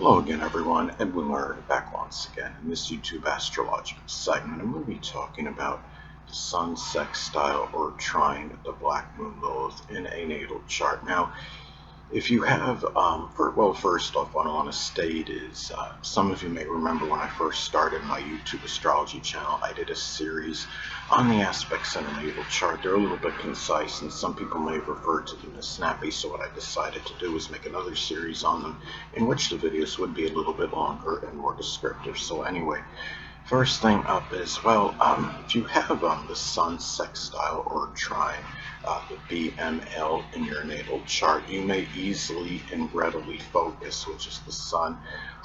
Hello again, everyone. Edwin Learnard back once again in this YouTube astrological segment. I'm going to be talking about the Sun sextile or trine, the Black Moon Lilith in a natal chart. Now, if you have, first off, what I want to state is some of you may remember when I first started my YouTube astrology channel, I did a series on the aspects in a natal chart. They're a little bit concise, and some people may refer to them as snappy, so what I decided to do was make another series on them in which the videos would be a little bit longer and more descriptive. So anyway, first thing up is, if you have the Sun sextile or trine, the BML in your natal chart, you may easily and readily focus, which is the Sun,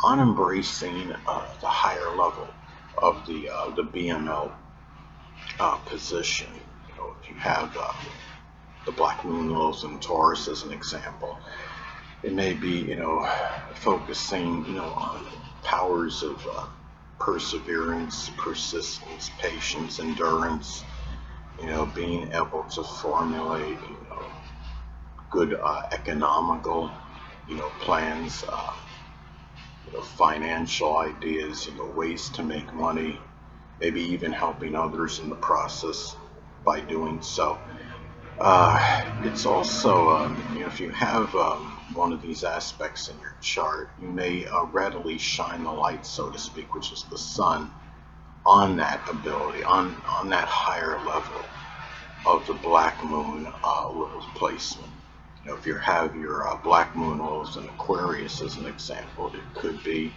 on embracing the higher level of the BML position. If you have the Black Moon Lilith in Taurus as an example, it may be focusing on powers of perseverance, persistence, patience, endurance, being able to formulate, good economical, plans, financial ideas, ways to make money, maybe even helping others in the process by doing so. It's also, if you have one of these aspects in your chart, you may readily shine the light, so to speak, which is the Sun, on that ability, on that higher level of the Black Moon Lilith placement. If you have your Black Moon Lilith in Aquarius as an example, it could be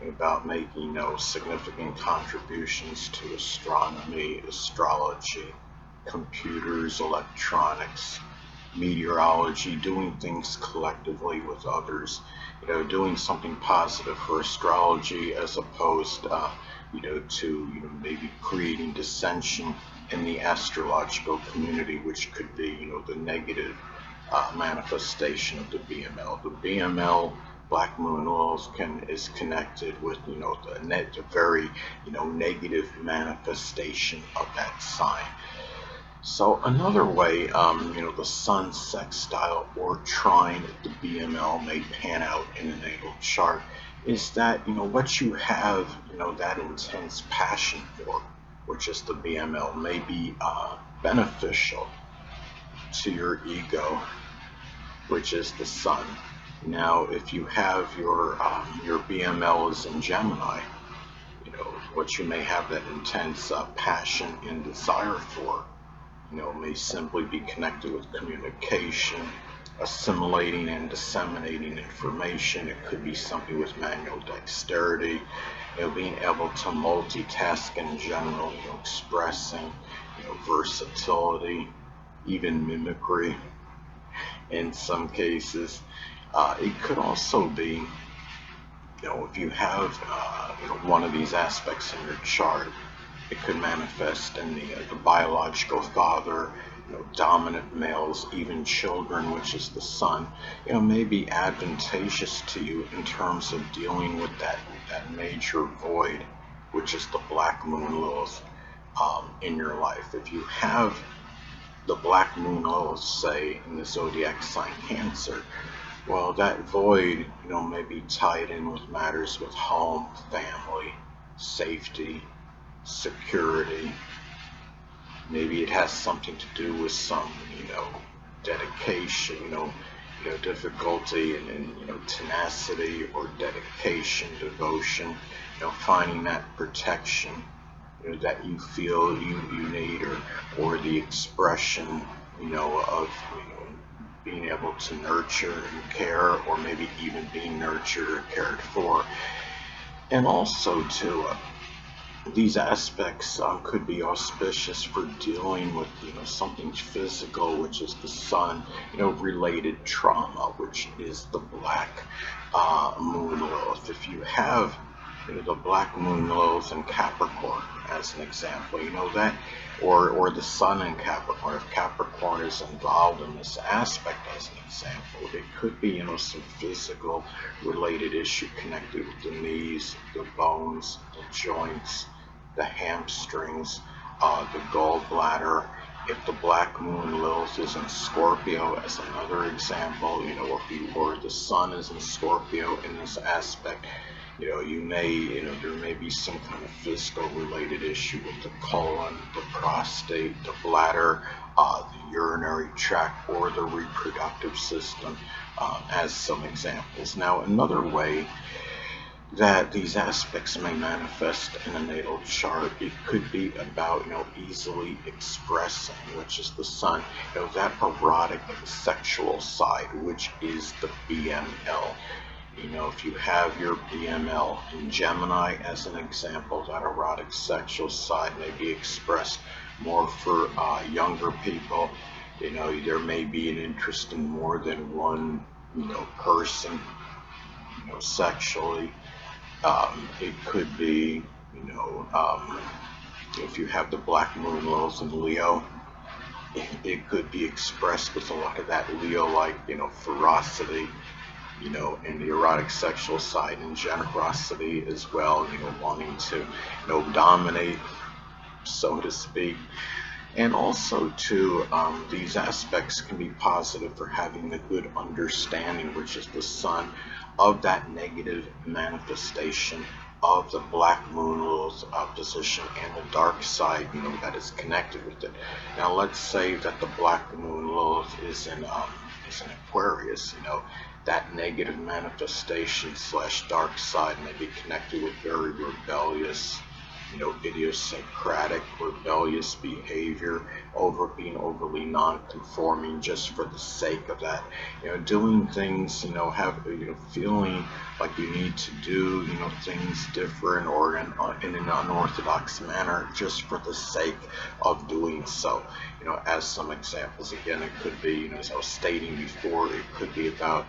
about making significant contributions to astronomy, astrology, computers, electronics, meteorology, doing things collectively with others, doing something positive for astrology as opposed to maybe creating dissension in the astrological community, which could be the negative manifestation of the BML. The BML Black Moon Lilith is connected with the very negative manifestation of that sign. So another way the Sun sextile or trine, the BML, may pan out in a natal chart is that what you have that intense passion for, which is the BML, may be beneficial to your ego, which is the Sun. Now, if you have your BML is in Gemini, what you may have that intense passion and desire for, may simply be connected with communication, assimilating and disseminating information. It could be something with manual dexterity, being able to multitask in general, expressing, versatility, even mimicry in some cases. It could also be, if you have, one of these aspects in your chart, it could manifest in the biological father, dominant males, even children, which is the Sun, may be advantageous to you in terms of dealing with that major void, which is the Black Moon Lilith in your life. If you have the Black Moon Lilith, say, in the zodiac sign Cancer, well, that void, may be tied in with matters with home, family, safety, security. Maybe it has something to do with some, dedication, difficulty and tenacity or dedication, devotion, finding that protection, that you feel you need, or the expression, of, being able to nurture and care, or maybe even being nurtured or cared for. And also too, these aspects could be auspicious for dealing with something physical, which is the Sun, related trauma, which is the Black Moon Lilith. If you have the Black Moon Lilith in Capricorn as an example, that, or the Sun in Capricorn, if Capricorn is involved in this aspect as an example, it could be some physical related issue connected with the knees, the bones, the joints, the hamstrings, the gallbladder, If the Black Moon Lilith is in Scorpio, as another example, or the Sun is in Scorpio in this aspect, there may be some kind of physical related issue with the colon, the prostate, the bladder, the urinary tract, or the reproductive system, as some examples. Now, another way that these aspects may manifest in a natal chart, it could be about, easily expressing, which is the Sun, that erotic sexual side, which is the BML. If you have your BML in Gemini as an example, that erotic sexual side may be expressed more for younger people. There may be an interest in more than one, person, sexually. It could be, if you have the Black Moon Lilith in Leo, it could be expressed with a lot of that Leo-like, ferocity, and the erotic sexual side, and generosity as well, wanting to, dominate, so to speak. And also, too, these aspects can be positive for having a good understanding, which is the Sun, of that negative manifestation of the Black Moon Lilith position and the dark side, that is connected with it. Now, let's say that the Black Moon Lilith is in Aquarius. That negative manifestation / dark side may be connected with very rebellious, idiosyncratic, rebellious behavior, being overly non-conforming just for the sake of that, doing things, feeling like you need to do, things different or in an unorthodox manner just for the sake of doing so. As some examples, again, it could be, as I was stating before, it could be about,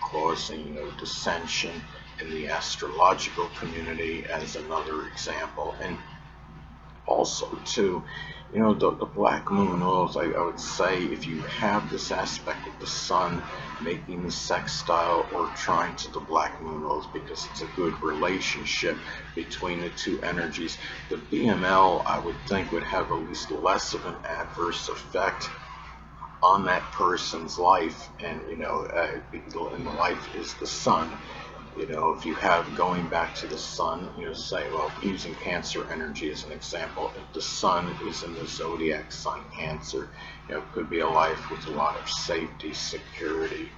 causing, dissension in the astrological community as another example. And also too, the Black Moon Lilith, I would say, if you have this aspect of the Sun making the sextile or trine to the Black Moon Lilith, because it's a good relationship between the two energies, the BML, I would think, would have at least less of an adverse effect on that person's life. And and the life is the Sun. If you have, going back to the Sun, say, well, using Cancer energy as an example, if the Sun is in the zodiac sign Cancer, it could be a life with a lot of safety, security,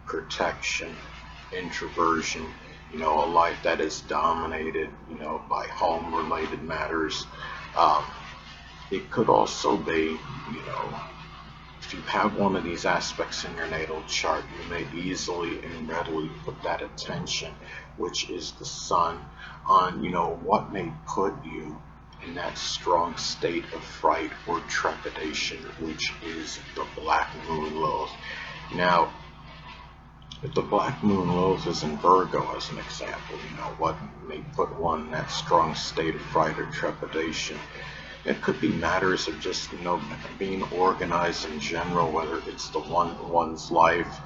protection, introversion, a life that is dominated, by home-related matters. It could also be, if you have one of these aspects in your natal chart, you may easily and readily put that attention, which is the Sun, on, what may put you in that strong state of fright or trepidation, which is the Black Moon Lilith. Now, if the Black Moon Lilith is in Virgo, as an example, what may put one in that strong state of fright or trepidation? It could be matters of just, being organized in general, whether it's one's life,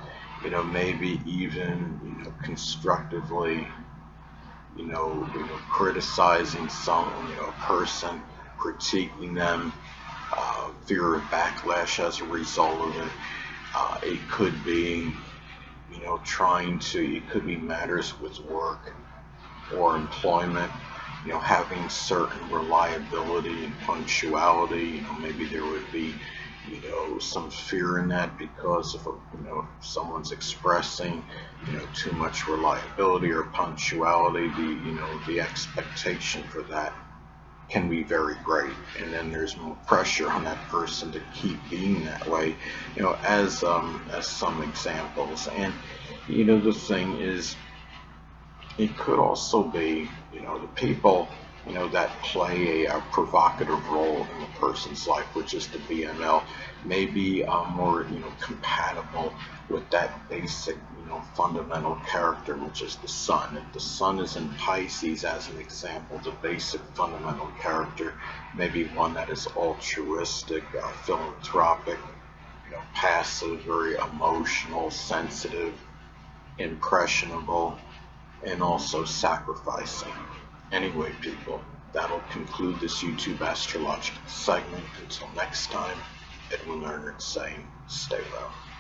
maybe even, constructively, criticizing some, person, critiquing them, fear of backlash as a result of it. It could be, it could be matters with work or employment, having certain reliability and punctuality. Maybe there would be, some fear in that because of, someone's expressing, too much reliability or punctuality. The expectation for that can be very great, and then there's more pressure on that person to keep being that way, as some examples. And the thing is, it could also be, the people, that play a provocative role in the person's life, which is the BML, may be more, compatible with that basic, fundamental character, which is the Sun. If the Sun is in Pisces, as an example, the basic fundamental character may be one that is altruistic, philanthropic, passive, very emotional, sensitive, impressionable, and also sacrificing. Anyway, people, that'll conclude this YouTube astrological segment. Until next time, Edwin Learnard saying, stay well.